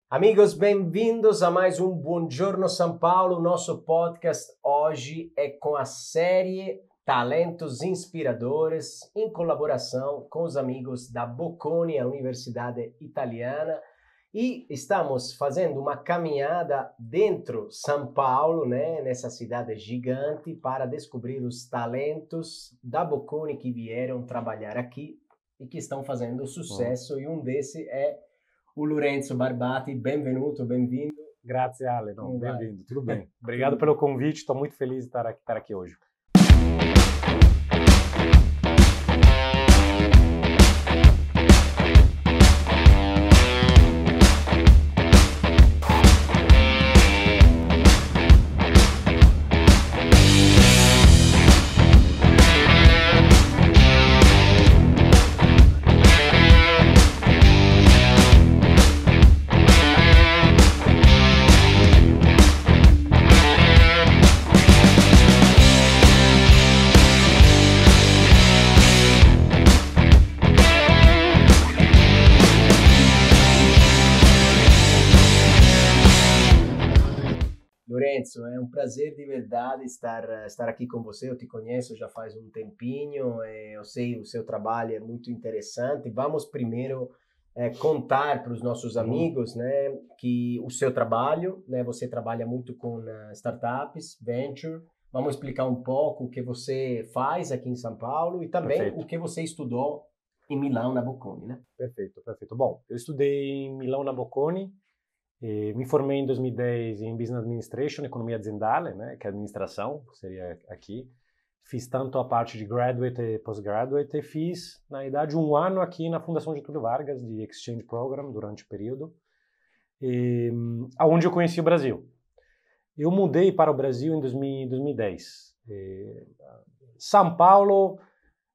Amigos, bem-vindos a mais um Buongiorno São Paulo. Nosso podcast hoje é com a série Talentos Inspiradores, em colaboração com os amigos da Bocconi, a Universidade Italiana. E estamos fazendo uma caminhada dentro de São Paulo, né, nessa cidade gigante, para descobrir os talentos da Bocconi que vieram trabalhar aqui e que estão fazendo sucesso. E um desses é o Lorenzo Barbati. Benvenuto, bem-vindo. Grazie Ale, bem-vindo, tudo bem. Obrigado pelo convite, estou muito feliz de estar aqui hoje. Lorenzo, é um prazer de verdade estar aqui com você. Eu te conheço já faz um tempinho, eu sei o seu trabalho é muito interessante. Vamos primeiro contar para os nossos amigos, né, que o seu trabalho, né, você trabalha muito com startups, venture. Vamos explicar um pouco o que você faz aqui em São Paulo e também Perfeito. o que você estudou em Milão, na Bocconi, né? Perfeito. Bom, eu estudei em Milão na Bocconi, me formei em 2010 em Business Administration, Economia Aziendale, né, que é administração, seria aqui. Fiz tanto a parte de graduate e postgraduate, e fiz, na idade, um ano aqui na Fundação Getúlio Vargas, de Exchange Program, durante o período, onde eu conheci o Brasil. Eu mudei para o Brasil em 2010. São Paulo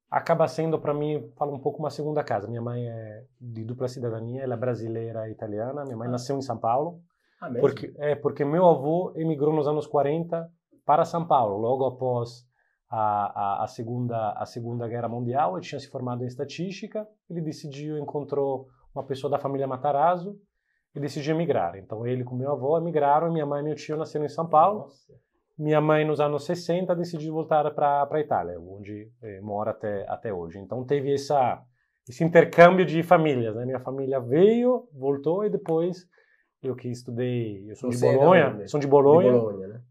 acaba sendo, para mim, falo um pouco, uma segunda casa. Minha mãe é de dupla cidadania, ela é brasileira e italiana. Minha mãe nasceu em São Paulo, Mesmo? porque meu avô emigrou nos anos 40 para São Paulo, logo após a Segunda Guerra Mundial. Ele tinha se formado em estatística, ele encontrou uma pessoa da família Matarazzo e decidiu emigrar. Então ele com meu avô emigraram, e minha mãe e meu tio nasceram em São Paulo. Nossa. Minha mãe, nos anos 60, decidiu voltar para a Itália, onde mora até hoje. Então teve esse intercâmbio de famílias, né? Minha família veio, voltou, e depois eu que estudei, eu sou de Bolonha, De Bolonha, né?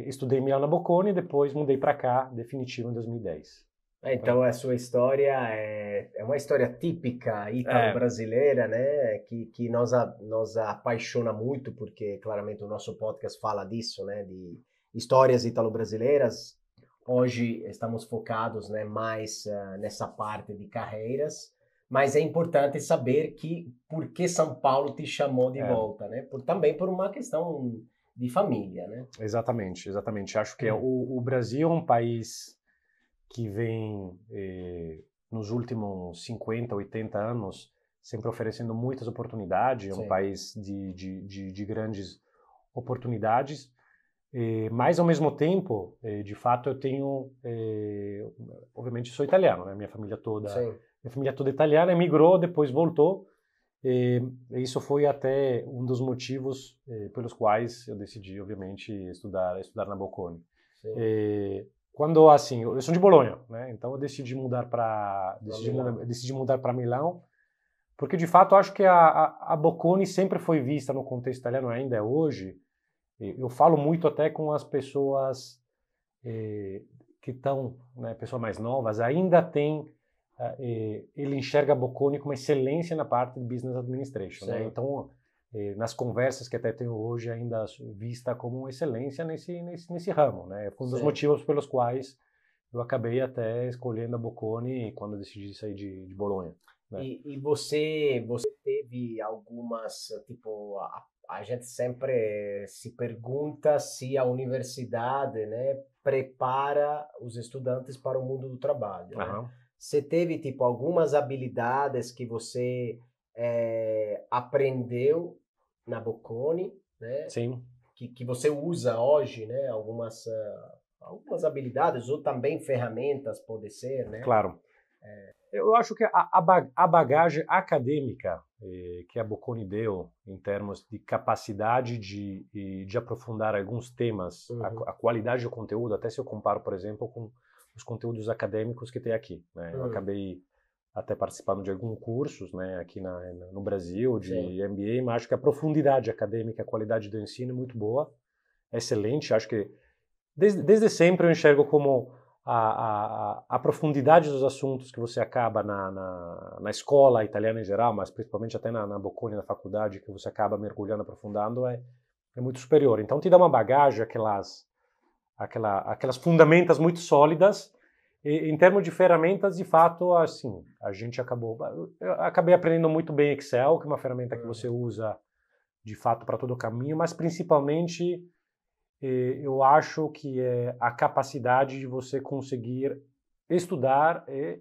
Estudei em Milano Bocconi, e depois mudei para cá, definitivo, em 2010. Então a sua história é uma história típica italo-brasileira, né? Que nos apaixona muito, porque claramente o nosso podcast fala disso, né? De histórias italo-brasileiras. Hoje estamos focados, né, mais nessa parte de carreiras, mas é importante saber por que São Paulo te chamou de volta, né? Também por uma questão de família, né? Exatamente. Acho que o Brasil é um país que vem nos últimos 50, 80 anos sempre oferecendo muitas oportunidades. É um país de grandes oportunidades, mas ao mesmo tempo, de fato, eu tenho, obviamente sou italiano, né? Minha família toda italiana, emigrou, depois voltou, e isso foi até um dos motivos pelos quais eu decidi, obviamente, estudar na Bocconi. Quando, assim, eu sou de Bolonha, né? Então eu decidi mudar para Milão, porque de fato eu acho que a Bocconi sempre foi vista no contexto italiano, ainda é hoje. Eu falo muito até com as pessoas que estão, né, pessoas mais novas, ainda tem, ele enxerga a Bocconi como excelência na parte de Business Administration, né? Então, nas conversas que até tenho hoje, ainda vista como excelência nesse ramo, né? Foi um dos motivos pelos quais eu acabei até escolhendo a Bocconi quando decidi sair de Bolonha, né? E você teve algumas, tipo, a gente sempre se pergunta se a universidade, né, prepara os estudantes para o mundo do trabalho, né? Você teve, tipo, algumas habilidades que você aprendeu na Bocconi, né? Sim. Que você usa hoje, né? Algumas habilidades ou também ferramentas, pode ser, né? Claro. Eu acho que a bagagem acadêmica que a Bocconi deu em termos de capacidade de aprofundar alguns temas, a qualidade do conteúdo, até se eu comparo, por exemplo, com os conteúdos acadêmicos que tem aqui, né? Eu acabei até participando de alguns cursos, né, aqui no Brasil, de MBA, mas acho que a profundidade acadêmica, a qualidade do ensino é muito boa, é excelente. Acho que desde sempre eu enxergo como a profundidade dos assuntos que você acaba na escola italiana em geral, mas principalmente até na Bocconi, na faculdade, que você acaba mergulhando, aprofundando, é muito superior. Então te dá uma bagagem, aquelas fundamentas muito sólidas. E, em termos de ferramentas, de fato, assim, eu acabei aprendendo muito bem Excel, que é uma ferramenta que você usa de fato para todo o caminho, mas principalmente eu acho que é a capacidade de você conseguir estudar e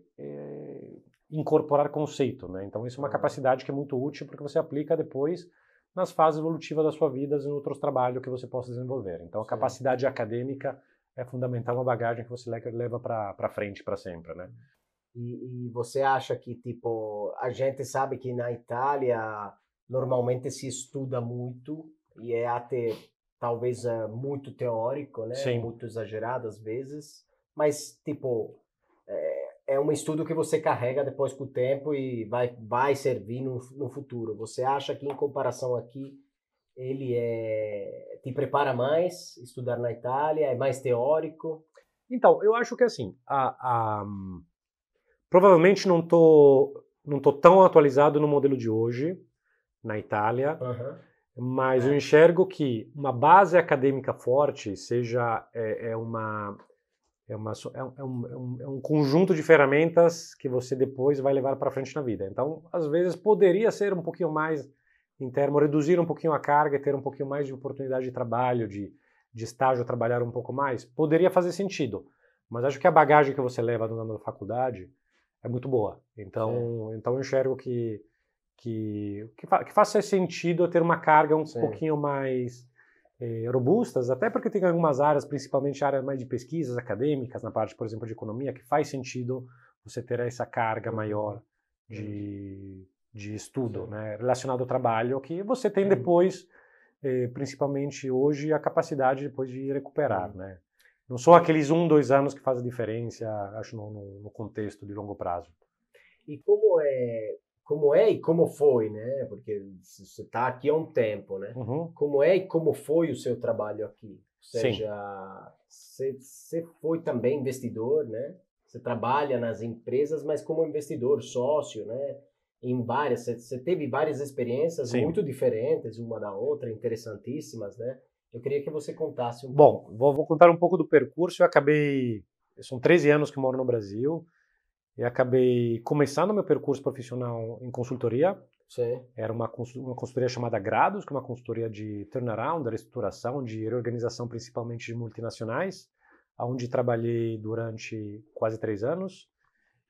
incorporar conceito, né? Então isso é uma capacidade que é muito útil porque você aplica depois nas fases evolutivas da sua vida, em outros trabalhos que você possa desenvolver. Então a capacidade acadêmica é fundamental, uma bagagem que você leva para frente para sempre, né? E você acha que, tipo, a gente sabe que na Itália normalmente se estuda muito e é até talvez muito teórico, né? Sim. Muito exagerado às vezes, mas, tipo, é um estudo que você carrega depois com o tempo e vai servir no futuro. Você acha que, em comparação aqui, ele te prepara mais, estudar na Itália, é mais teórico? Então, eu acho que assim, provavelmente não tô tão atualizado no modelo de hoje, na Itália, mas eu enxergo que uma base acadêmica forte um conjunto de ferramentas que você depois vai levar para frente na vida. Então, às vezes, poderia ser um pouquinho mais, em termos, reduzir um pouquinho a carga, ter um pouquinho mais de oportunidade de trabalho, de estágio, trabalhar um pouco mais, poderia fazer sentido. Mas acho que a bagagem que você leva na faculdade é muito boa. Então eu enxergo que faça sentido ter uma carga um pouquinho mais robustas, até porque tem algumas áreas, principalmente áreas mais de pesquisas acadêmicas, na parte, por exemplo, de economia, que faz sentido você ter essa carga maior de estudo, né, relacionado ao trabalho, que você tem depois, principalmente hoje, a capacidade depois de recuperar, né? Não são aqueles 2 anos que fazem a diferença, acho, no contexto de longo prazo. E como é e como foi, né? Porque você está aqui há um tempo, né? Como é e como foi o seu trabalho aqui? Ou seja, você foi também investidor, né? Você trabalha nas empresas, mas como investidor, sócio, né? Em várias, você teve várias experiências muito diferentes uma da outra, interessantíssimas, né? Eu queria que você contasse um pouco. Bom, vou contar um pouco do percurso. São 13 anos que moro no Brasil. Eu acabei começando meu percurso profissional em consultoria. Sim. Era uma consultoria chamada Grados, que é uma consultoria de turnaround, de reestruturação, de reorganização principalmente de multinacionais, onde trabalhei durante quase 3 anos.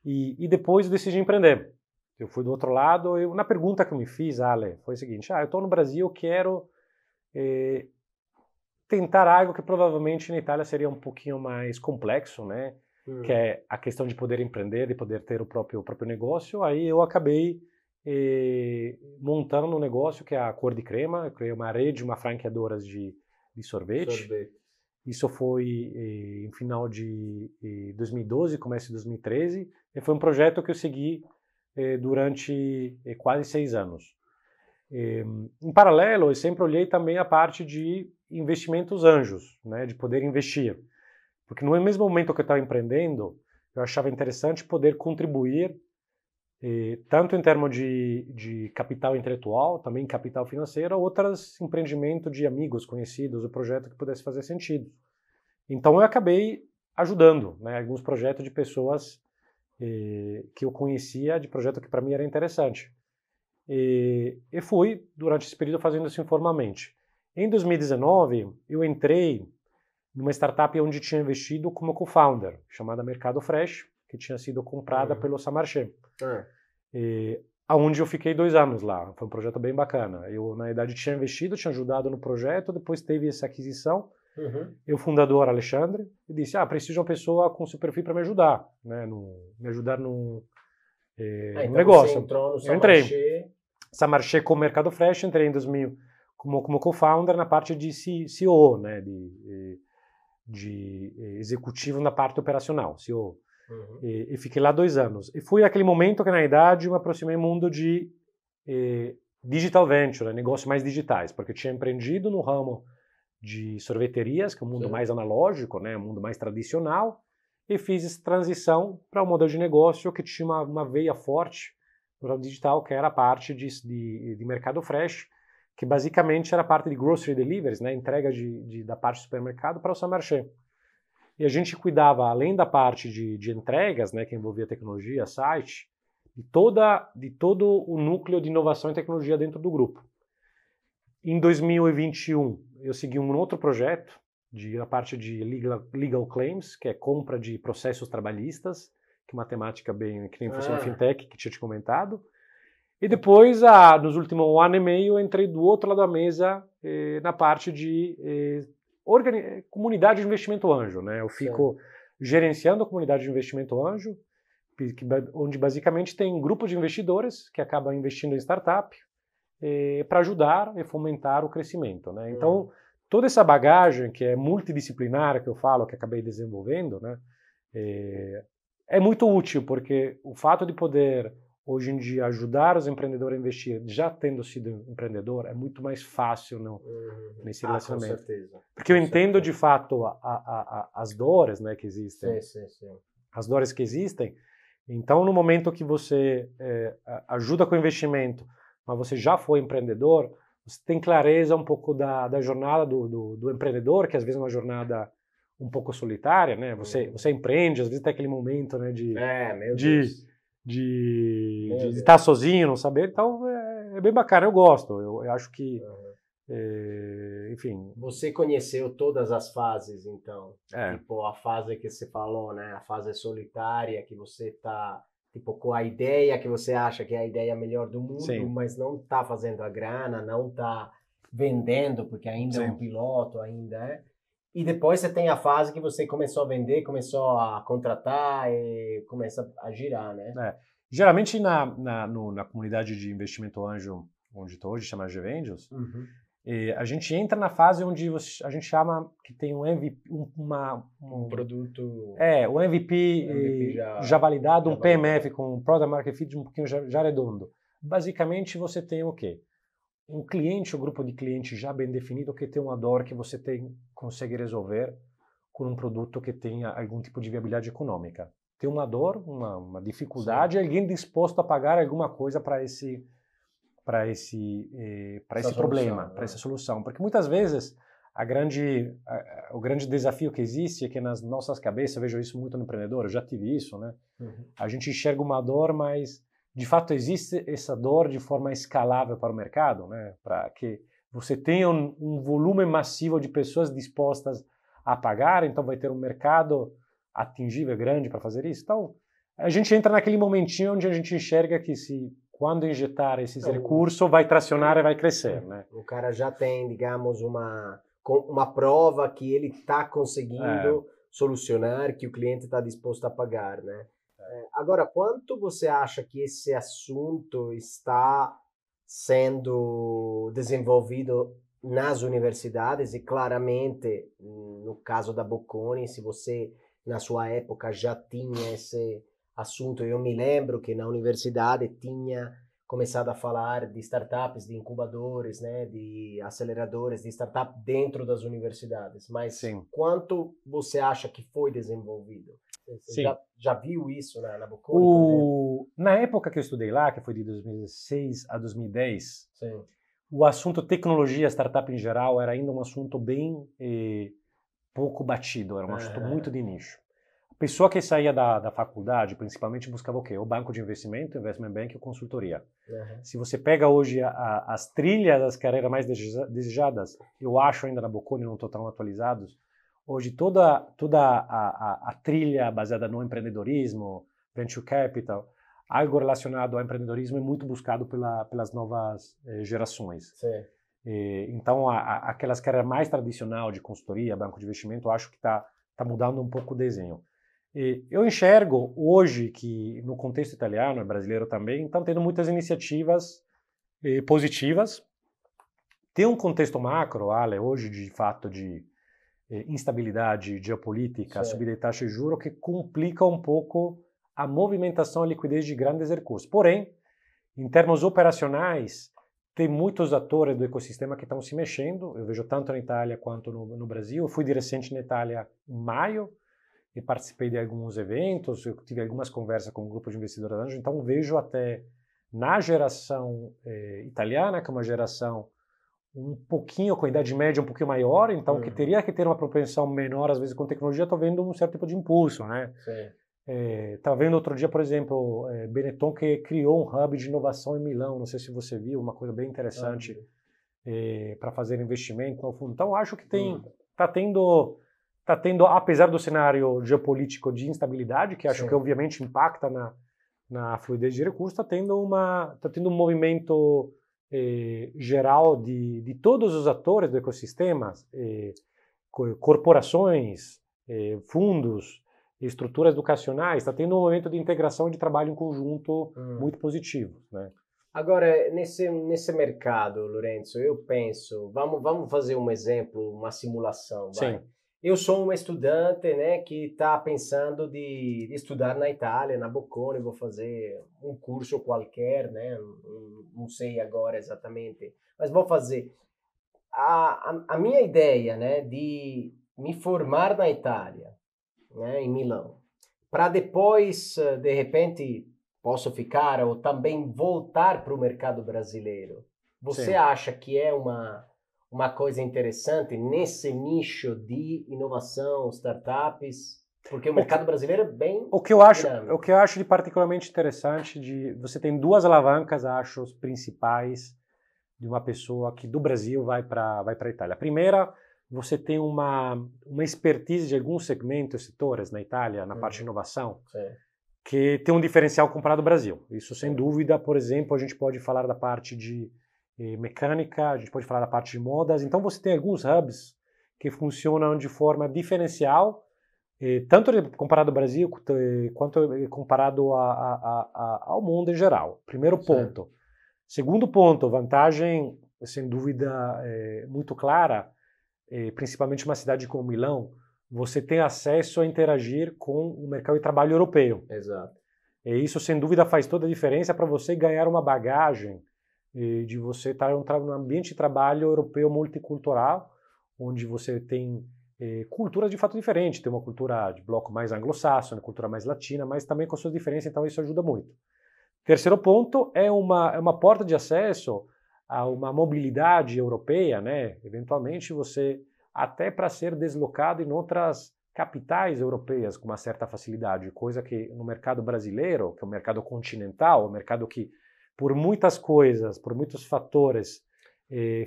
E depois eu decidi empreender. Eu fui do outro lado. Na pergunta que eu me fiz, Ale, foi o seguinte: eu estou no Brasil, eu quero tentar algo que provavelmente na Itália seria um pouquinho mais complexo, né? Que é a questão de poder empreender, de poder ter o próprio negócio. Aí eu acabei montando um negócio que é a Cor di Crema. Eu criei uma rede, uma franqueadoras de sorvete. Isso foi em final de 2012, começo de 2013. E foi um projeto que eu segui durante quase 6 anos. Em paralelo, eu sempre olhei também a parte de investimentos anjos, né, de poder investir. Porque no mesmo momento que eu estava empreendendo, eu achava interessante poder contribuir, tanto em termos de capital intelectual, também capital financeiro, a outros empreendimentos de amigos, conhecidos, o projeto que pudesse fazer sentido. Então eu acabei ajudando, né, alguns projetos de pessoas que eu conhecia, de projeto que para mim era interessante. E fui, durante esse período, fazendo isso informalmente. Em 2019, eu entrei numa startup onde tinha investido como co-founder, chamada Mercado Fresh, que tinha sido comprada pelo Samarché. Onde eu fiquei 2 anos lá. Foi um projeto bem bacana. Eu, na verdade, tinha investido, tinha ajudado no projeto, depois teve essa aquisição. E o fundador, Alexandre, disse, preciso de uma pessoa com seu perfil para me ajudar, né, me ajudar no então negócio. Você entrou no eu entrei. Samarché com o Mercado Fresh, entrei em 2000 como co-founder na parte de CEO, né, de executivo na parte operacional, CEO. Uhum. E fiquei lá 2 anos. E foi aquele momento que, na idade, eu me aproximei do mundo de digital venture, negócios mais digitais, porque eu tinha empreendido no ramo de sorveterias, que é um mundo mais analógico, né, um mundo mais tradicional, e fiz essa transição para um modelo de negócio que tinha uma veia forte no digital, que era a parte de Mercado Fresh, que basicamente era a parte de grocery deliveries, né, entrega da parte do supermercado para o Samarché. E a gente cuidava, além da parte de entregas, né, que envolvia tecnologia, site, de todo o núcleo de inovação e tecnologia dentro do grupo. Em 2021, eu segui um outro projeto, a parte de legal claims, que é compra de processos trabalhistas, que é uma temática bem, que nem fosse uma fintech, que tinha te comentado. E depois, nos últimos 1 ano e meio, eu entrei do outro lado da mesa, na parte de comunidade de investimento anjo, né? Eu fico gerenciando a comunidade de investimento anjo, onde basicamente tem um grupo de investidores que acabam investindo em startup para ajudar e fomentar o crescimento, né? Então, toda essa bagagem que é multidisciplinar, que eu falo, que acabei desenvolvendo, né, é muito útil, porque o fato de poder, hoje em dia, ajudar os empreendedores a investir, já tendo sido empreendedor, é muito mais fácil nesse relacionamento. Com certeza. Porque eu entendo, de fato, as dores, né, que existem. Sim. As dores que existem. Então, no momento que você ajuda com o investimento, mas você já foi empreendedor, você tem clareza um pouco da jornada do empreendedor, que às vezes é uma jornada um pouco solitária, né? Você empreende, às vezes tem aquele momento, né, de estar sozinho, não saber. Então, é bem bacana, eu gosto. Eu acho que, enfim... Você conheceu todas as fases, então? Tipo, a fase que você falou, né? A fase solitária, que você tá... Tipo, com a ideia que você acha que é a ideia melhor do mundo, Sim. mas não está fazendo a grana, não está vendendo, porque ainda é um piloto, ainda é. E depois você tem a fase que você começou a vender, começou a contratar e começa a girar, né? Geralmente na comunidade de investimento anjo, onde estou hoje, chama G-Angels, a gente entra na fase onde a gente chama que tem um MVP, um produto... o MVP já validado, um PMF com um Product Market Fit um pouquinho já redondo. Basicamente, você tem o quê? Um cliente, um grupo de clientes já bem definido que tem uma dor que você consegue resolver com um produto que tenha algum tipo de viabilidade econômica. Tem uma dor, uma dificuldade, alguém disposto a pagar alguma coisa para esse problema, para essa solução. Porque muitas vezes o grande desafio que existe é que nas nossas cabeças, eu vejo isso muito no empreendedor, eu já tive isso, né? A gente enxerga uma dor, mas de fato existe essa dor de forma escalável para o mercado, né? Para que você tenha um volume massivo de pessoas dispostas a pagar, então vai ter um mercado atingível grande para fazer isso. Então, a gente entra naquele momentinho onde a gente enxerga que quando injetar esses recursos, vai tracionar e vai crescer, né? O cara já tem, digamos, uma prova que ele está conseguindo solucionar, que o cliente está disposto a pagar, né? Agora, quanto você acha que esse assunto está sendo desenvolvido nas universidades? E claramente, no caso da Bocconi, se você, na sua época, já tinha esse assunto, eu me lembro que na universidade tinha começado a falar de startups, de incubadores, né, de aceleradores de startup dentro das universidades. Mas quanto você acha que foi desenvolvido? Você já viu isso na Bocconi? Na época que eu estudei lá, que foi de 2006 a 2010, o assunto tecnologia, startup em geral, era ainda um assunto bem pouco batido, era um assunto muito de nicho. A pessoa que saía da faculdade, principalmente, buscava o quê? O banco de investimento, investment bank e consultoria. Se você pega hoje as trilhas das carreiras mais desejadas, eu acho ainda na Bocconi, não estão tão atualizados, hoje toda a trilha baseada no empreendedorismo, venture capital, algo relacionado ao empreendedorismo é muito buscado pelas novas gerações. Então, aquelas carreiras mais tradicionais de consultoria, banco de investimento, eu acho que está mudando um pouco o desenho. Eu enxergo hoje que no contexto italiano e brasileiro também estão tendo muitas iniciativas positivas. Tem um contexto macro, Ale, hoje de fato de instabilidade geopolítica, subida de taxa de juros, que complica um pouco a movimentação e liquidez de grandes recursos. Porém, em termos operacionais, tem muitos atores do ecossistema que estão se mexendo. Eu vejo tanto na Itália quanto no Brasil. Eu fui de recente na Itália em maio e participei de alguns eventos, eu tive algumas conversas com um grupo de investidores anjos, então vejo até na geração italiana, que é uma geração um pouquinho, com a idade média um pouquinho maior, então que teria que ter uma propensão menor, às vezes com tecnologia, estou vendo um certo tipo de impulso, né? Estava vendo outro dia, por exemplo, Benetton que criou um hub de inovação em Milão, não sei se você viu, uma coisa bem interessante para fazer investimento no fundo. Então acho que está tendo, apesar do cenário geopolítico de instabilidade, que acho que obviamente impacta na fluidez de recursos, está tendo um movimento geral de todos os atores do ecossistema, corporações, fundos, estruturas educacionais, está tendo um momento de integração e de trabalho em conjunto muito positivo, né? Agora, nesse mercado, Lorenzo, eu penso, vamos fazer um exemplo, uma simulação, vai. Sim. Eu sou um estudante, né, que está pensando de estudar na Itália, na Bocconi, vou fazer um curso qualquer, né, não sei agora exatamente, mas vou fazer. A minha ideia, né, de me formar na Itália, né, em Milão, para depois, de repente, posso ficar ou também voltar para o mercado brasileiro. Você acha que é uma coisa interessante nesse nicho de inovação, startups? Porque o mercado brasileiro é bem dinâmico. O que eu acho de particularmente interessante, você tem duas alavancas, acho, os principais de uma pessoa que do Brasil vai para a Itália. A primeira, você tem uma expertise de alguns segmentos, setores na Itália, na parte de inovação, que tem um diferencial comparado ao Brasil. Isso, sem dúvida, por exemplo, a gente pode falar da parte de mecânica, a gente pode falar da parte de modas. Então, você tem alguns hubs que funcionam de forma diferencial, tanto comparado ao Brasil, quanto comparado ao mundo em geral. Primeiro ponto. Segundo ponto, vantagem, sem dúvida, muito clara, principalmente uma cidade como Milão, você tem acesso a interagir com o mercado de trabalho europeu. Exato. E isso, sem dúvida, faz toda a diferença para você ganhar uma bagagem de você estar num ambiente de trabalho europeu multicultural, onde você tem culturas de fato diferentes. Tem uma cultura de bloco mais anglo-saxon, cultura mais latina, mas também com suas diferenças, então isso ajuda muito. Terceiro ponto é uma porta de acesso a uma mobilidade europeia, né? Eventualmente você, até para ser deslocado em outras capitais europeias com uma certa facilidade, coisa que no mercado brasileiro, que é um mercado continental, um mercado que por muitas coisas, por muitos fatores,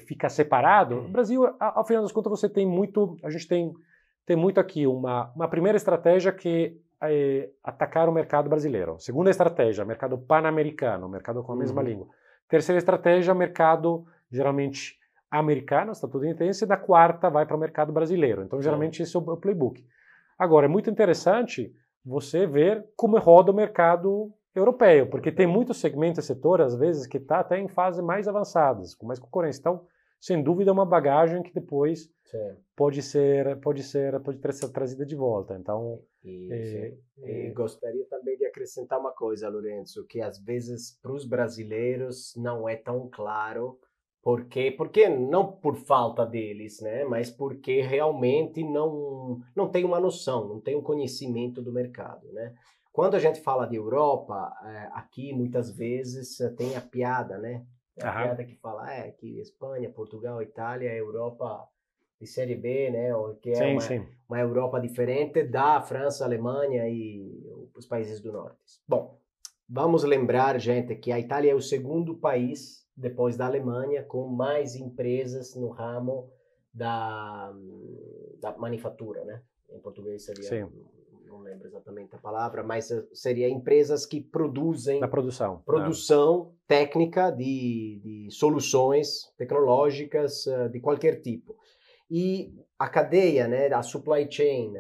fica separado. No Brasil, ao final das contas, você tem muito, a gente tem muito aqui uma primeira estratégia que é atacar o mercado brasileiro. Segunda estratégia, mercado pan-americano, mercado com a mesma língua. Terceira estratégia, mercado geralmente americano, estadunidense, e da quarta vai para o mercado brasileiro. Então, geralmente, esse é o playbook. Agora, é muito interessante você ver como roda o mercado europeu, porque tem muitos segmentos e setores, às vezes, que está até em fases mais avançadas, com mais concorrência. Então, sem dúvida, é uma bagagem que depois pode ter sido trazida de volta. Então, gostaria também de acrescentar uma coisa, Lorenzo, que às vezes para os brasileiros não é tão claro. Porque não por falta deles, né? Mas porque realmente não tem uma noção, não tem um conhecimento do mercado, né? Quando a gente fala de Europa, aqui muitas vezes tem a piada, né? A piada que fala que Espanha, Portugal, Itália é Europa de série B, né? Ou que é uma Europa diferente da França, Alemanha e os países do norte. Bom, vamos lembrar, gente, que a Itália é o segundo país depois da Alemanha, com mais empresas no ramo da manufatura, né? Em português seria, não lembro exatamente a palavra, mas seria empresas que produzem... Da produção. Técnica de soluções tecnológicas de qualquer tipo. E a cadeia, né, a supply chain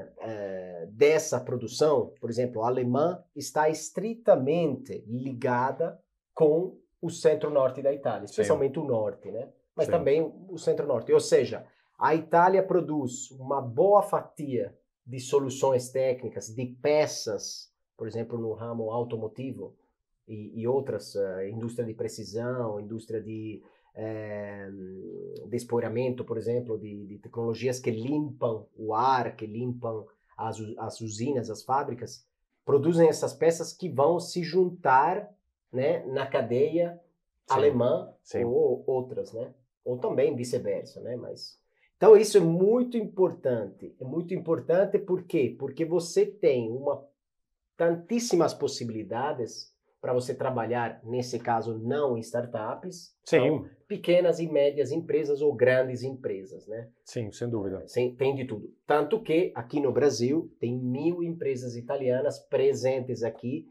dessa produção, por exemplo, a alemã, está estritamente ligada com o centro-norte da Itália, especialmente o norte, né? Mas também o centro-norte. Ou seja, a Itália produz uma boa fatia de soluções técnicas, de peças, por exemplo, no ramo automotivo e outras, indústria de precisão, indústria de despoeiramento, por exemplo, de tecnologias que limpam o ar, que limpam as usinas, as fábricas, produzem essas peças que vão se juntar, né, na cadeia alemã ou outras, né? Ou também vice-versa, né? Mas então isso é muito importante. É muito importante por quê? Porque você tem tantíssimas possibilidades para você trabalhar, nesse caso, não em startups, então, pequenas e médias empresas ou grandes empresas, né? Sim, sem dúvida. Tem de tudo. Tanto que aqui no Brasil tem 1.000 empresas italianas presentes aqui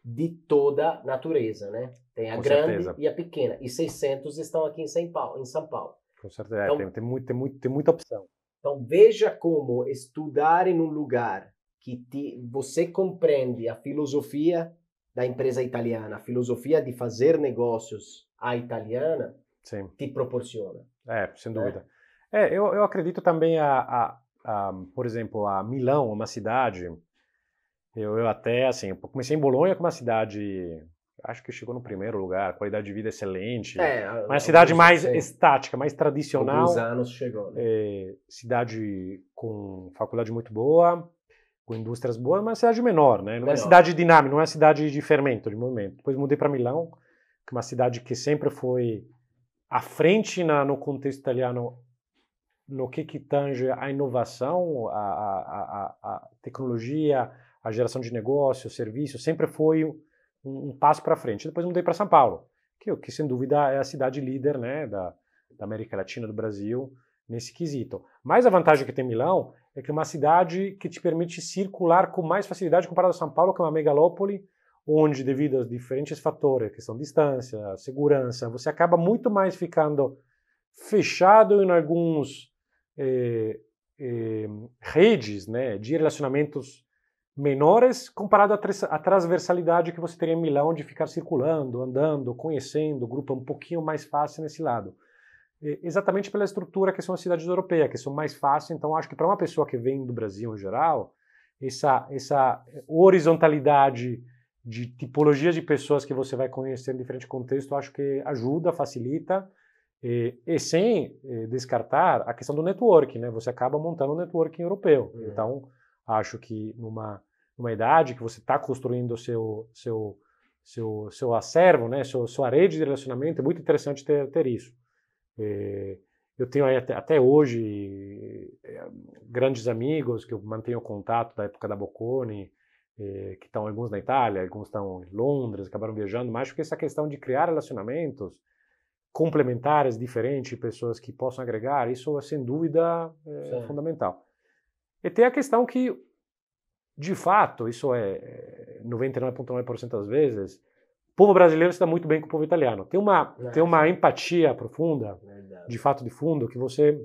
de toda natureza, né? Tem a Com grande certeza. e a pequena. E 600 estão aqui em São Paulo. Com certeza. Então, tem muita opção. Então veja como estudar em um lugar que você compreende a filosofia da empresa italiana, a filosofia de fazer negócios à italiana, te proporciona. Sem dúvida. Eu acredito também, por exemplo, a Milão, uma cidade, eu até, assim, eu comecei em Bolonha, com uma cidade, acho que chegou no primeiro lugar, qualidade de vida excelente, uma cidade mais estática, mais tradicional. Alguns anos chegou, né? Cidade com faculdade muito boa, com indústrias boas, mas cidade menor, né? Não é cidade dinâmica, não é cidade de fermento, de movimento. Depois mudei para Milão, que é uma cidade que sempre foi à frente no contexto italiano, no que tange a inovação, a tecnologia, a geração de negócios, serviços, sempre foi um passo para frente. Depois mudei para São Paulo, que sem dúvida é a cidade líder, né, da América Latina, do Brasil, nesse quesito. Mas a vantagem que tem Milão é que é uma cidade que te permite circular com mais facilidade comparado a São Paulo, que é uma megalópole, onde, devido a diferentes fatores, questão de distância, segurança, você acaba muito mais ficando fechado em alguns redes, né, de relacionamentos menores, comparado à transversalidade que você teria em Milão, de ficar circulando, andando, conhecendo, o grupo é um pouquinho mais fácil nesse lado. Exatamente pela estrutura que são as cidades europeias, que são mais fáceis. Então, acho que para uma pessoa que vem do Brasil em geral, essa horizontalidade de tipologias de pessoas que você vai conhecer em diferente contexto, acho que ajuda, facilita, e sem descartar a questão do networking, né? Você acaba montando um networking europeu. Então, acho que numa idade que você está construindo o seu acervo, né? Sua rede de relacionamento, é muito interessante ter isso. Eu tenho aí até hoje grandes amigos que eu mantenho contato da época da Bocconi, que estão alguns na Itália, alguns estão em Londres, acabaram viajando, mas acho que essa questão de criar relacionamentos complementares, diferentes, pessoas que possam agregar, isso sem dúvida é fundamental. E tem a questão que, de fato, isso é 99,9% das vezes, o povo brasileiro se dá muito bem com o povo italiano. Tem uma empatia profunda, de fato de fundo, que você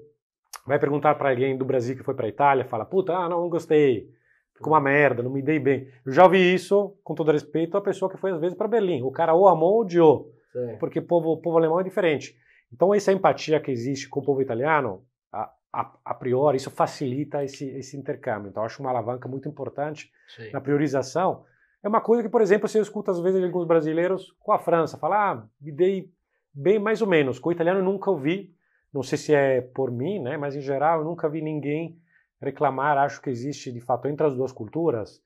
vai perguntar para alguém do Brasil que foi para a Itália, fala, não gostei, ficou uma merda, não me dei bem. Eu já ouvi isso, com todo respeito, a pessoa que foi às vezes para Berlim. O cara ou amou ou odiou, porque o povo alemão é diferente. Então essa empatia que existe com o povo italiano, a priori, isso facilita esse intercâmbio. Então acho uma alavanca muito importante na priorização. É uma coisa que, por exemplo, você escuta às vezes alguns brasileiros com a França, falar, me dei bem mais ou menos. Com o italiano eu nunca ouvi, não sei se é por mim, né, mas em geral eu nunca vi ninguém reclamar. Acho que existe, de fato, entre as duas culturas,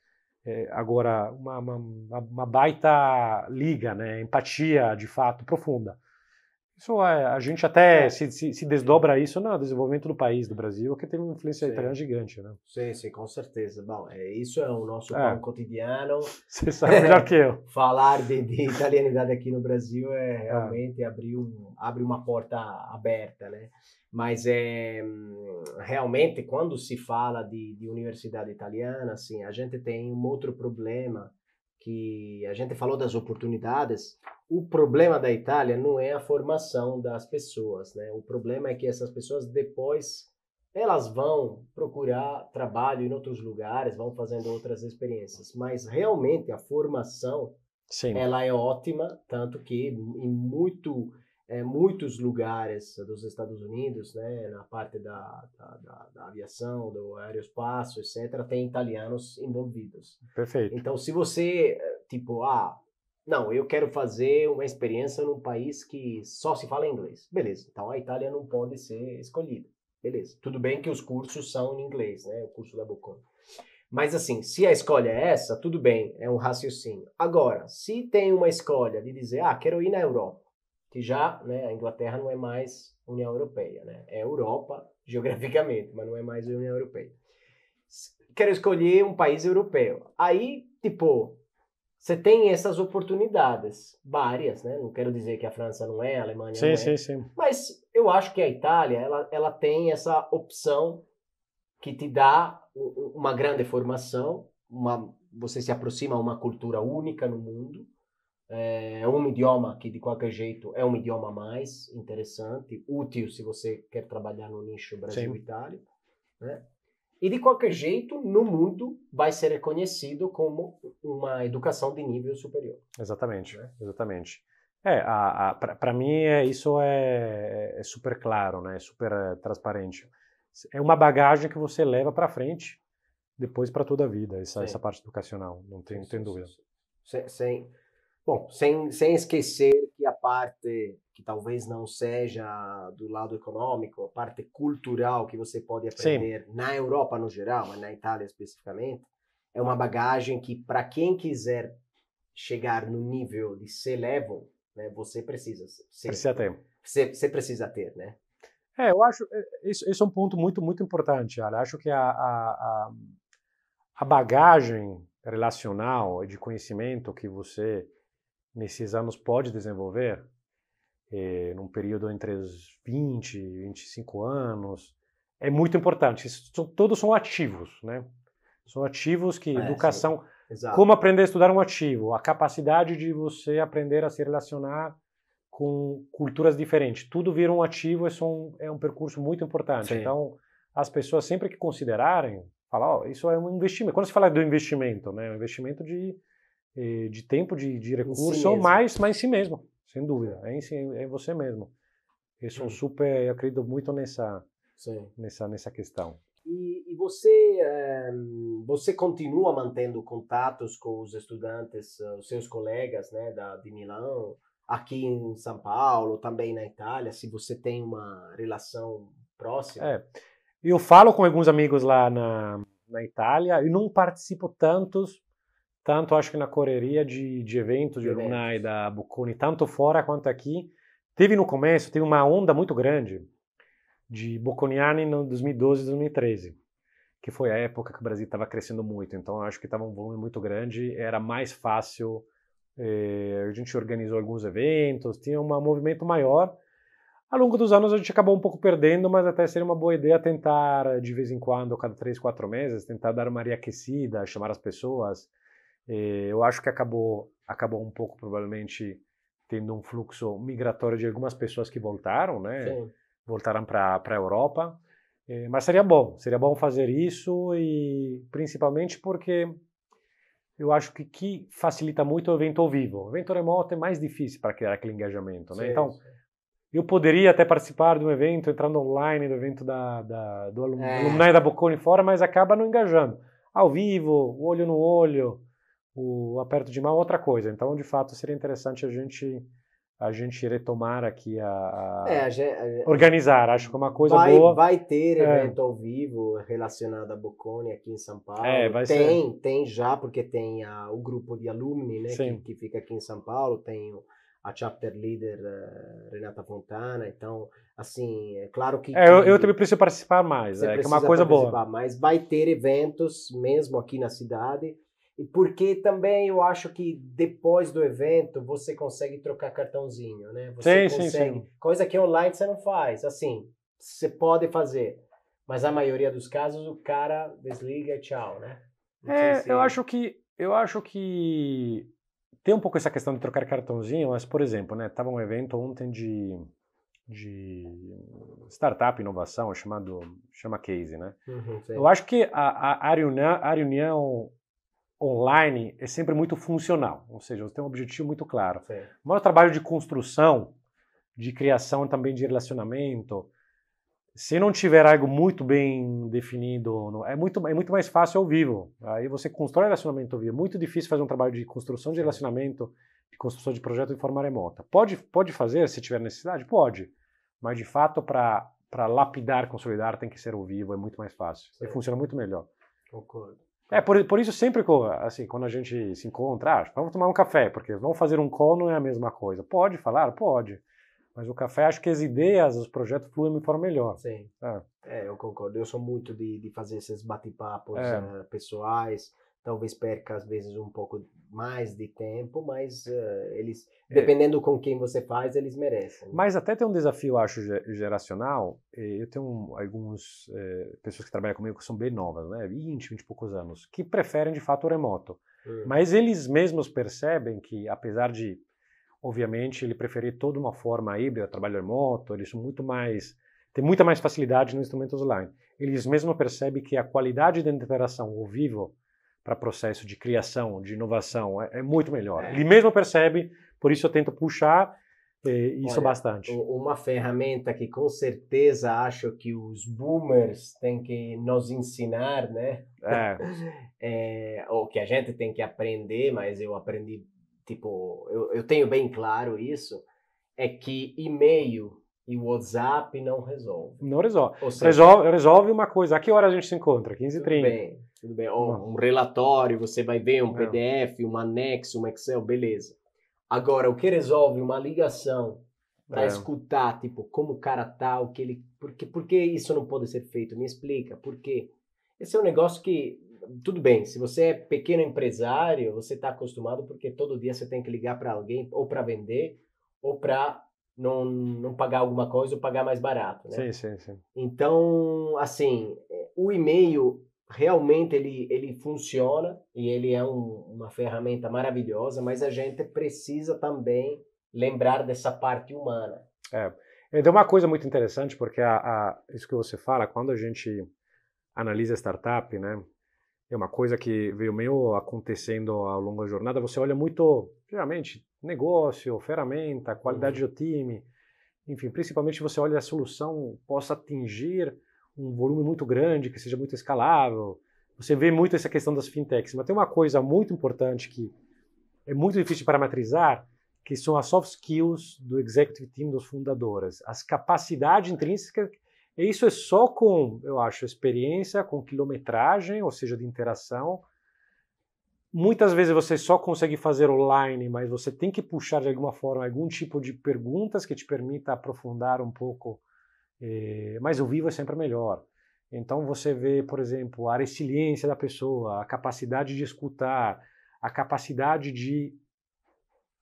agora, uma baita liga, né, empatia, de fato, profunda. Isso a gente até se desdobra isso no desenvolvimento do país, do Brasil, que tem uma influência italiana gigante, né? Sim, com certeza. Bom, isso é o nosso pão cotidiano. Você sabe melhor que eu. Falar de italianidade aqui no Brasil realmente abre uma porta aberta, né? Mas realmente, quando se fala de universidade italiana, assim, a gente tem um outro problema, que a gente falou das oportunidades. O problema da Itália não é a formação das pessoas, né? O problema é que essas pessoas depois elas vão procurar trabalho em outros lugares, vão fazendo outras experiências, mas realmente a formação, Sim. ela é ótima, tanto que em muitos lugares dos Estados Unidos, né, na parte da aviação, do aeroespaço, etc., tem italianos envolvidos. Perfeito. Então, se você, tipo, não, eu quero fazer uma experiência num país que só se fala inglês. Beleza, então a Itália não pode ser escolhida. Beleza, tudo bem que os cursos são em inglês, né, o curso da Bocconi. Mas assim, se a escolha é essa, tudo bem, é um raciocínio. Agora, se tem uma escolha de dizer, quero ir na Europa, que já, né, a Inglaterra não é mais União Europeia, né? É Europa geograficamente, mas não é mais União Europeia. Quero escolher um país europeu. Aí, tipo, você tem essas oportunidades, várias, né? Não quero dizer que a França não é, a Alemanha Sim, não é. sim, sim. Mas eu acho que a Itália, ela tem essa opção que te dá uma grande formação, você se aproxima a uma cultura única no mundo, é um idioma que de qualquer jeito é um idioma mais interessante, útil se você quer trabalhar no nicho Brasil-Itália, né? E de qualquer jeito, no mundo, vai ser reconhecido como uma educação de nível superior. Exatamente, Né? exatamente. Para mim isso é super claro, né? É super transparente. É uma bagagem que você leva para frente depois para toda a vida, essa parte educacional, não tem dúvida. Sem esquecer que a parte que talvez não seja do lado econômico, a parte cultural que você pode aprender na Europa no geral, mas na Itália especificamente, é uma bagagem que para quem quiser chegar no nível de C-level, né, você precisa ter. Você precisa ter, né? Eu acho isso é um ponto muito, muito importante. Eu acho que a bagagem relacional de conhecimento que você nesses anos pode desenvolver, num período entre os 20 e 25 anos, é muito importante. Todos são ativos, né? São ativos que educação... Como aprender a estudar um ativo? A capacidade de você aprender a se relacionar com culturas diferentes. Tudo vira um ativo, é um percurso muito importante. Sim. Então, as pessoas sempre que considerarem, falar, isso é um investimento. Quando se fala do investimento, né? É um investimento de tempo, de recurso, mas em si mesmo, sem dúvida. É em você mesmo. Eu sou eu acredito muito nessa questão. E você continua mantendo contatos com os estudantes, os seus colegas, né, de Milão, aqui em São Paulo, também na Itália, se você tem uma relação próxima? Eu falo com alguns amigos lá na Itália e não participo tanto acho que na correria de eventos de alumni e da Bocconi, tanto fora quanto aqui. No começo, teve uma onda muito grande de bocconiani em 2012 e 2013, que foi a época que o Brasil estava crescendo muito, então eu acho que estava um volume muito grande, era mais fácil, a gente organizou alguns eventos, tinha um movimento maior. Ao longo dos anos a gente acabou um pouco perdendo, mas até seria uma boa ideia tentar, de vez em quando, cada 3, 4 meses, tentar dar uma reaquecida, chamar as pessoas. Eu acho que acabou um pouco, provavelmente, tendo um fluxo migratório de algumas pessoas que voltaram, né? Sim. Voltaram para a Europa. Mas seria bom fazer isso, e principalmente porque eu acho que facilita muito o evento ao vivo. O evento remoto é mais difícil para criar aquele engajamento, né? Sim, então, eu poderia até participar de um evento, entrando online do evento do alumni da Bocconi fora, mas acaba não engajando. Ao vivo, olho no olho, o aperto de mão, outra coisa. Então, de fato, seria interessante a gente retomar aqui organizar, acho que é uma coisa boa. Vai ter evento ao vivo relacionado à Bocconi aqui em São Paulo. Tem já, porque tem o grupo de alumni, né, que fica aqui em São Paulo, tem a chapter leader Renata Fontana, então, assim, é claro que... eu também preciso participar mais, que é uma coisa boa. Mas vai ter eventos mesmo aqui na cidade, e porque também eu acho que depois do evento você consegue trocar cartãozinho, né? Você consegue, coisa que online você não faz. Assim, você pode fazer, mas a maioria dos casos o cara desliga e tchau, né? Eu acho que tem um pouco essa questão de trocar cartãozinho, mas, por exemplo, né, tava um evento ontem startup, inovação, chama Case, né? Sim. Eu acho que a reunião online é sempre muito funcional, ou seja, você tem um objetivo muito claro. Sim. O maior trabalho de construção, de criação também de relacionamento, se não tiver algo muito bem definido, é muito mais fácil ao vivo. Aí você constrói relacionamento ao vivo. É muito difícil fazer um trabalho de construção de relacionamento, de construção de projeto de forma remota. Pode fazer se tiver necessidade? Pode. Mas, de fato, para lapidar, consolidar, tem que ser ao vivo, é muito mais fácil. E funciona muito melhor. Concordo. Por isso sempre, assim, quando a gente se encontra, vamos tomar um café, porque vamos fazer um call não é a mesma coisa. Pode falar? Pode. Mas o café, acho que as ideias, os projetos fluem de forma melhor. Sim. Eu concordo. Eu sou muito de fazer esses bate-papos pessoais. Talvez perca, às vezes, um pouco mais de tempo, mas eles, dependendo com quem você faz, eles merecem. Mas até tem um desafio, acho, geracional. Eu tenho algumas pessoas que trabalham comigo que são bem novas, né? 20 e poucos anos, que preferem, de fato, o remoto. Mas eles mesmos percebem que, apesar de, obviamente, ele preferir toda uma forma híbrida, trabalho remoto, eles são tem muita mais facilidade nos instrumentos online. Eles mesmos percebem que a qualidade da interação ao vivo para processo de criação, de inovação, é muito melhor. Ele mesmo percebe, por isso eu tento puxar isso bastante. Uma ferramenta que com certeza acho que os boomers têm que nos ensinar, né? Ou que a gente tem que aprender, mas eu aprendi, eu tenho bem claro isso, é que e-mail e WhatsApp não resolve. Não resolve. Ou seja, resolve uma coisa. A que hora a gente se encontra? 15h30. Tudo bem. Um relatório, você vai ver um PDF, um anexo, um Excel, beleza. Agora, o que resolve uma ligação para escutar, como o cara tá, o que ele... Por que isso não pode ser feito? Me explica. Por quê? Esse é um negócio que... Tudo bem, se você é pequeno empresário, você está acostumado porque todo dia você tem que ligar para alguém ou para vender ou para não pagar alguma coisa ou pagar mais barato, né? Sim. Então, assim, o e-mail realmente ele funciona e ele é uma ferramenta maravilhosa, mas a gente precisa também lembrar dessa parte humana. É uma coisa muito interessante, porque isso que você fala, quando a gente analisa startup, né, é uma coisa que veio meio acontecendo ao longo da jornada, você olha muito, geralmente, negócio, ferramenta, qualidade do time, enfim, principalmente você olha a solução possa atingir um volume muito grande, que seja muito escalável. Você vê muito essa questão das fintechs, mas tem uma coisa muito importante que é muito difícil de parametrizar, que são as soft skills do executive team, dos fundadores, as capacidades intrínsecas. E isso é só com, eu acho, experiência, com quilometragem, ou seja, de interação. Muitas vezes você só consegue fazer online, mas você tem que puxar de alguma forma algum tipo de perguntas que te permita aprofundar um pouco, mas o vivo é sempre melhor. Então você vê, por exemplo, a resiliência da pessoa, a capacidade de escutar, a capacidade de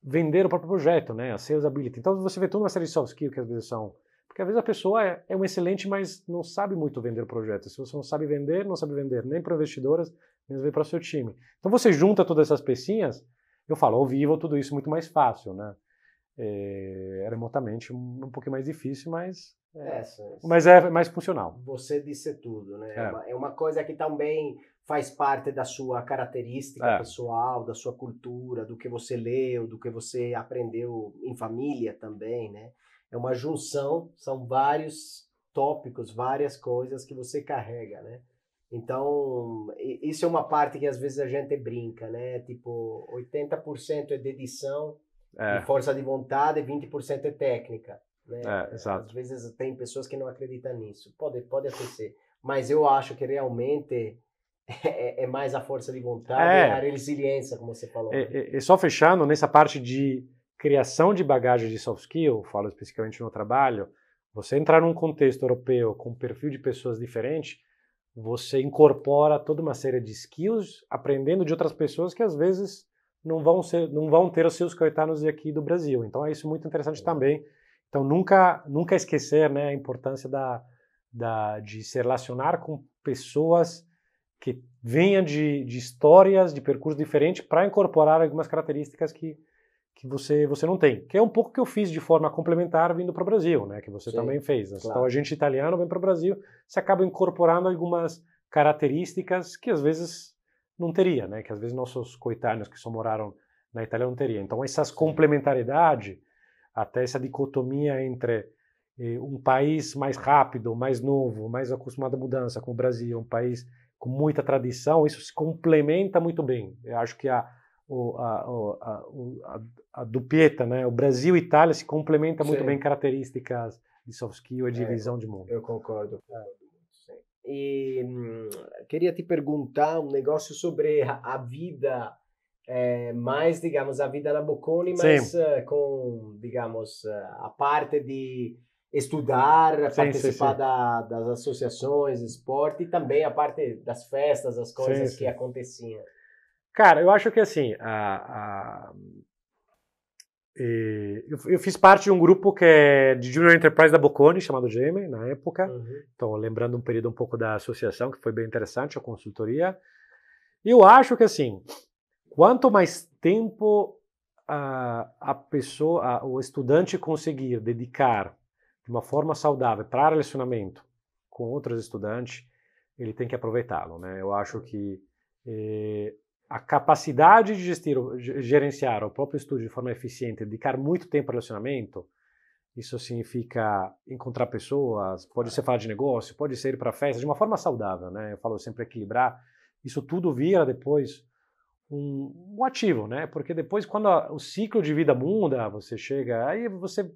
vender o próprio projeto, né? A sales ability. Então você vê toda uma série de soft skills que às vezes são... Porque às vezes a pessoa é um excelente, mas não sabe muito vender o projeto. Se você não sabe vender nem para investidoras, nem para o seu time. Então você junta todas essas pecinhas, eu falo, ao vivo tudo isso é muito mais fácil, né? Remotamente um pouquinho mais difícil, mas é mais funcional. Você disse tudo, né? É uma coisa que também faz parte da sua característica pessoal, da sua cultura, do que você leu, do que você aprendeu em família também, né? É uma junção, são vários tópicos, várias coisas que você carrega, né? Então, isso é uma parte que às vezes a gente brinca, né? 80% é dedição e força de vontade, 20% é técnica, né? Exato. Às vezes tem pessoas que não acreditam nisso, pode acontecer, mas eu acho que realmente é mais a força de vontade, a resiliência, como você falou. E só fechando, nessa parte de criação de bagagem de soft skill, falo especificamente no trabalho, você entrar num contexto europeu com um perfil de pessoas diferente, você incorpora toda uma série de skills, aprendendo de outras pessoas que às vezes não vão ter os seus coetáneos aqui do Brasil. Então é isso muito interessante também. Então nunca esquecer, né, a importância de se relacionar com pessoas que venham de histórias, de percursos diferentes, para incorporar algumas características que que você não tem. Que é um pouco que eu fiz de forma complementar vindo para o Brasil, né? Que você também fez. Claro. Então a gente italiano vem para o Brasil, você acaba incorporando algumas características que às vezes não teria, né? Que às vezes nossos coetáneos que só moraram na Itália não teria. Então essas complementaridades, até essa dicotomia entre um país mais rápido, mais novo, mais acostumado à mudança, como o Brasil, um país com muita tradição, isso se complementa muito bem. Eu acho que a duppietta, né? O Brasil e Itália se complementa muito bem características de soft skill e de visão de mundo. Eu concordo. E queria te perguntar um negócio sobre a vida, mais, digamos, a vida na Bocconi, mas com, digamos, a parte de estudar, participar das associações, esporte, e também a parte das festas, as coisas que aconteciam. Cara, eu acho que assim, eu fiz parte de um grupo que é de Junior Enterprise da Bocconi, chamado GM, na época. Então, lembrando um período um pouco da associação, que foi bem interessante, a consultoria. E eu acho que assim, quanto mais tempo a pessoa, o estudante conseguir dedicar de uma forma saudável para relacionamento com outros estudantes, ele tem que aproveitá-lo, né? Eu acho que a capacidade de gerenciar o próprio estudo de forma eficiente, dedicar muito tempo ao relacionamento, isso significa encontrar pessoas, pode ser falar de negócio, pode ser ir para festa, de uma forma saudável, né? Eu falo sempre equilibrar. Isso tudo vira depois um ativo, né? Porque depois, quando o ciclo de vida muda, você chega, aí você...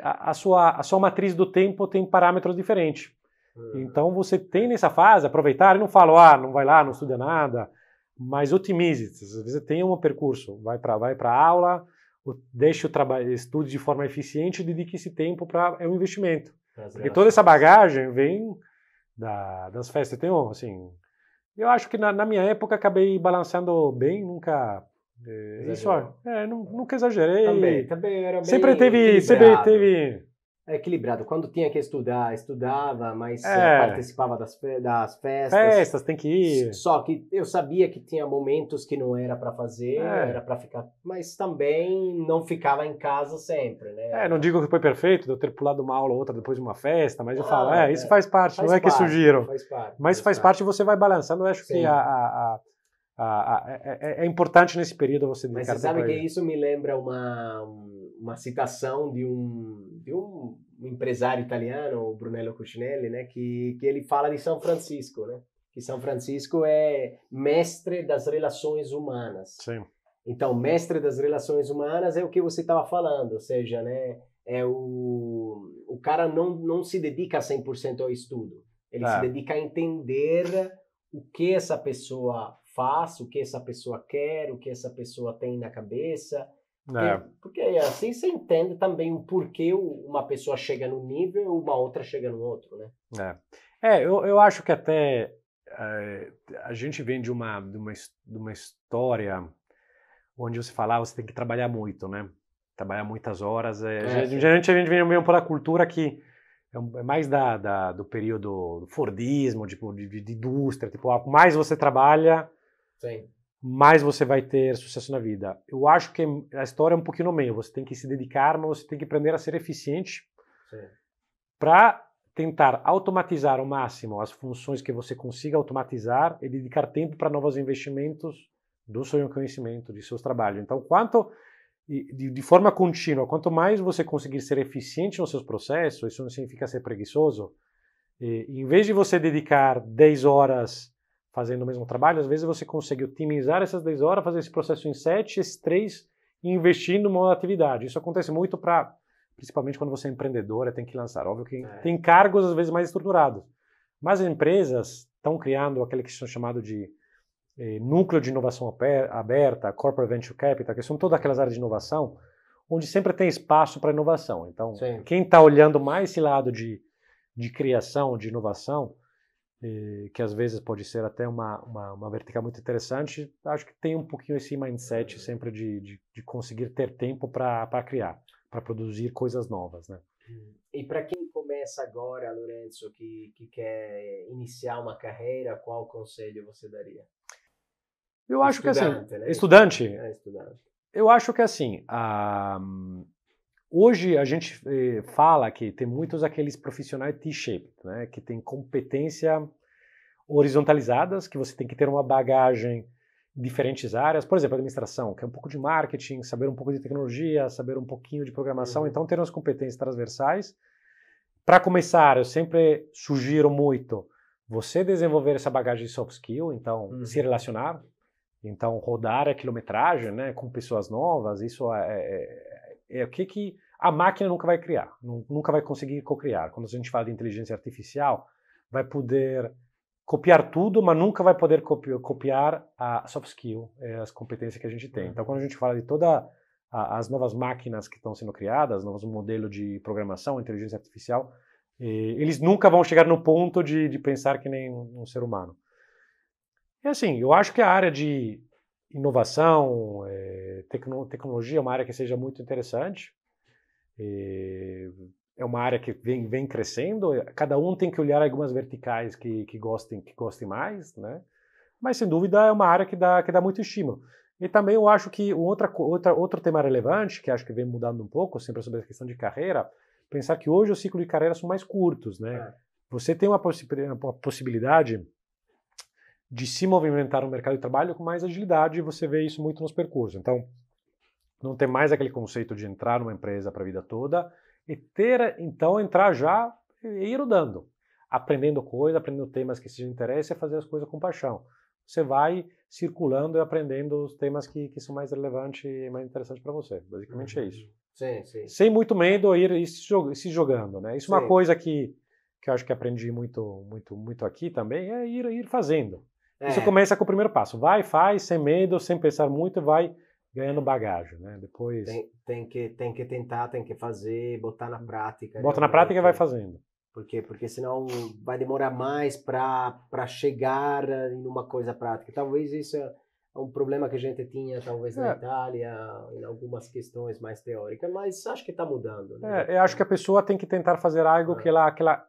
A sua matriz do tempo tem parâmetros diferentes. Então você tem nessa fase, aproveitar, e não falo, não vai lá, não estuda nada, mas otimize. Às vezes tem um percurso, vai para a aula, deixe o trabalho, estude de forma eficiente e dedique esse tempo é um investimento. Porque toda essa bagagem vem das festas. Então, assim, eu acho que na minha época acabei balançando bem, nunca... nunca exagerei. Também era bem sempre teve equilibrado. Quando tinha que estudar, estudava, mas participava das festas. Festas, tem que ir. Só que eu sabia que tinha momentos que não era para fazer, era para ficar, mas também não ficava em casa sempre, né? Não digo que foi perfeito, de eu ter pulado uma aula ou outra depois de uma festa, mas eu falo, isso faz parte, não é que sugiro. Mas faz parte e você vai balançando. Eu acho que é importante nesse período você dedicar. Mas você sabe que isso me lembra uma citação de um empresário italiano, o Brunello Cucinelli, né, que ele fala de São Francisco, né? Que São Francisco é mestre das relações humanas. Sim. Então, mestre das relações humanas é o que você estava falando, ou seja, né, o cara não se dedica 100% ao estudo. Ele se dedica a entender o que essa pessoa faz, o que essa pessoa quer, o que essa pessoa tem na cabeça. Porque assim você entende também o porquê uma pessoa chega num nível e uma outra chega no outro, né? Eu acho que até a gente vem de uma história onde você fala, você tem que trabalhar muito, né? Trabalhar muitas horas. Geralmente a gente vem mesmo pela cultura que é mais do período do Fordismo, tipo, de indústria, tipo, mais você trabalha, mais você vai ter sucesso na vida. Eu acho que a história é um pouquinho no meio. Você tem que se dedicar, mas você tem que aprender a ser eficiente para tentar automatizar ao máximo as funções que você consiga automatizar e dedicar tempo para novos investimentos do seu conhecimento, de seus trabalhos. Então, de forma contínua, quanto mais você conseguir ser eficiente nos seus processos, isso não significa ser preguiçoso, em vez de você dedicar 10 horas fazendo o mesmo trabalho, às vezes você consegue otimizar essas 10 horas, fazer esse processo em 7, esses 3, e investir numa atividade. Isso acontece muito principalmente quando você é empreendedor, tem que lançar. Óbvio que tem cargos, às vezes, mais estruturados. Mas as empresas estão criando aquele que são chamado de núcleo de inovação aberta, corporate venture capital, que são todas aquelas áreas de inovação, onde sempre tem espaço para inovação. Então, quem está olhando mais esse lado de criação, de inovação, que às vezes pode ser até uma vertical muito interessante, acho que tem um pouquinho esse mindset sempre de conseguir ter tempo para criar, para produzir coisas novas, né? E para quem começa agora, Lorenzo, que quer iniciar uma carreira, qual conselho você daria? Eu acho que assim, né? estudante. Estudante. Eu acho que assim, hoje a gente fala que tem muitos aqueles profissionais T-shaped, né, que tem competência horizontalizadas, que você tem que ter uma bagagem em diferentes áreas, por exemplo, administração, que é um pouco de marketing, saber um pouco de tecnologia, saber um pouquinho de programação, então ter umas competências transversais. Para começar, eu sempre sugiro muito você desenvolver essa bagagem de soft skill, então se relacionar, então rodar a quilometragem, né, com pessoas novas, isso é o que a máquina nunca vai criar, nunca vai conseguir co-criar. Quando a gente fala de inteligência artificial, vai poder copiar tudo, mas nunca vai poder copiar a soft skill, as competências que a gente tem. Então, quando a gente fala de todas as novas máquinas que estão sendo criadas, novos modelos de programação, inteligência artificial, eles nunca vão chegar no ponto de pensar que nem um ser humano. E assim, eu acho que a área de inovação, tecnologia é uma área que seja muito interessante. É uma área que vem crescendo, cada um tem que olhar algumas verticais que gostem mais, né? Mas sem dúvida é uma área que dá muito estímulo. E também eu acho que outro tema relevante, que acho que vem mudando um pouco, sempre sobre a questão de carreira, pensar que hoje os ciclos de carreira são mais curtos, né? Você tem uma possibilidade de se movimentar no mercado de trabalho com mais agilidade, e você vê isso muito nos percursos. Então, não tem mais aquele conceito de entrar numa empresa para a vida toda, e entrar já e ir rodando, aprendendo coisas, aprendendo temas que te interessam e fazer as coisas com paixão. Você vai circulando e aprendendo os temas que são mais relevantes e mais interessantes para você. Basicamente é isso. Sim, sim. Sem muito medo, ir se jogando, né? Isso é uma coisa que eu acho que aprendi muito aqui também, é ir fazendo. Isso começa com o primeiro passo. Vai, faz, sem medo, sem pensar muito, vai ganhando bagagem, né? Depois tem que tentar, tem que fazer, botar na prática. Bota na prática e vai fazendo. Porque senão vai demorar mais para chegar em uma coisa prática. Talvez isso é um problema que a gente tinha, talvez na Itália, em algumas questões mais teóricas, mas acho que está mudando. Né? Eu acho que a pessoa tem que tentar fazer algo que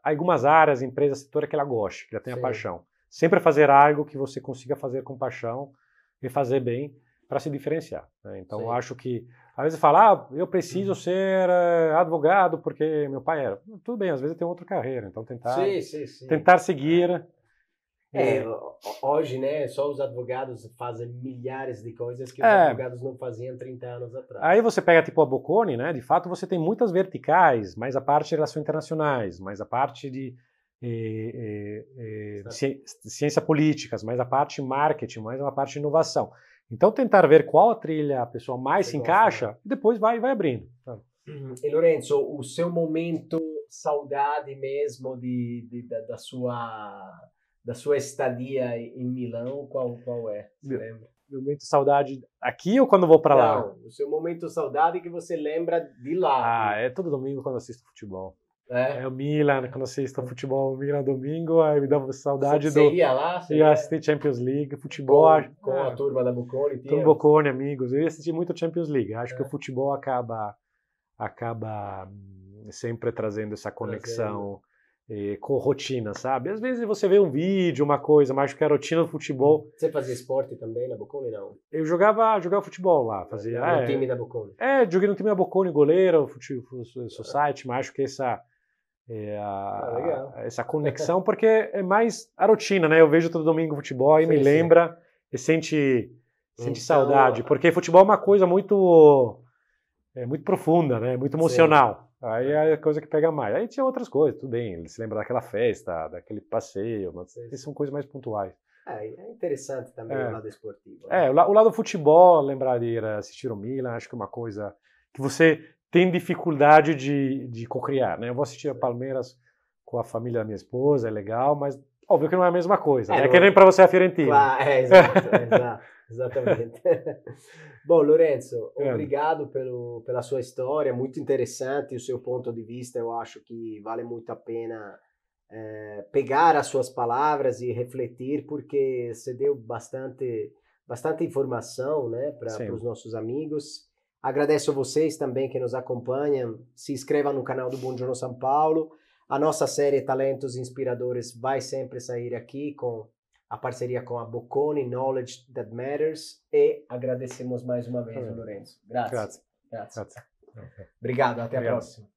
algumas áreas, empresas, setores que ela goste, que ela tenha paixão. Sempre fazer algo que você consiga fazer com paixão e fazer bem para se diferenciar. Né? Então, eu acho que, às vezes, falar, eu preciso ser advogado porque meu pai era. Tudo bem, às vezes tem outra carreira, então tentar seguir. Hoje, né, só os advogados fazem milhares de coisas que os advogados não faziam 30 anos atrás. Aí você pega tipo a Bocconi, né, de fato você tem muitas verticais, mais a parte de relações internacionais, mais a parte de ciência políticas, mais a parte de marketing, mais uma parte de inovação. Então tentar ver qual a trilha a pessoa mais se encaixa, e depois vai abrindo. E Lorenzo, o seu momento saudade mesmo da sua estadia em Milão, qual é? Você lembra? Meu momento de saudade aqui ou quando vou para lá? Não, o seu momento de saudade que você lembra de lá. É todo domingo quando assisto futebol. É o Milan, quando assisto futebol, o Milan domingo, aí me dá saudade Você ia lá? Você ia assistir Champions League, futebol. Com a turma da Bocconi? Turma Bocconi, amigos. Eu ia assistir muito Champions League. Acho que o futebol acaba sempre trazendo essa conexão com rotina, sabe? Às vezes você vê um vídeo, uma coisa, mas acho que a rotina do futebol... Você fazia esporte também na Bocconi, não? Eu jogava futebol lá. Fazia, no time da Bocconi? Joguei no time da Bocconi, goleiro, society, mas acho que essa conexão, porque é mais a rotina, né? Eu vejo todo domingo futebol e me lembra e sente saudade, porque futebol é uma coisa muito profunda, né? Muito emocional. Aí é a coisa que pega mais. Aí tinha outras coisas, tudo bem, ele se lembra daquela festa, daquele passeio, mas são coisas mais pontuais. É interessante também o lado esportivo. Né? O lado do futebol, lembrar de ir assistir o Milan, acho que é uma coisa que você tem dificuldade de co-criar, né? Eu vou assistir a Palmeiras com a família da minha esposa, é legal, mas óbvio que não é a mesma coisa, né? É que nem para você a Fiorentina. Claro, exatamente. Bom, Lorenzo, obrigado pela sua história, muito interessante o seu ponto de vista, eu acho que vale muito a pena pegar as suas palavras e refletir, porque você deu bastante informação, né, para os nossos amigos. Agradeço a vocês também que nos acompanham, se inscrevam no canal do Buongiorno São Paulo, a nossa série Talentos Inspiradores vai sempre sair aqui com a parceria com a Bocconi Knowledge That Matters e agradecemos mais uma vez o Lorenzo. Grazie. Grazie. Obrigado, até a próxima.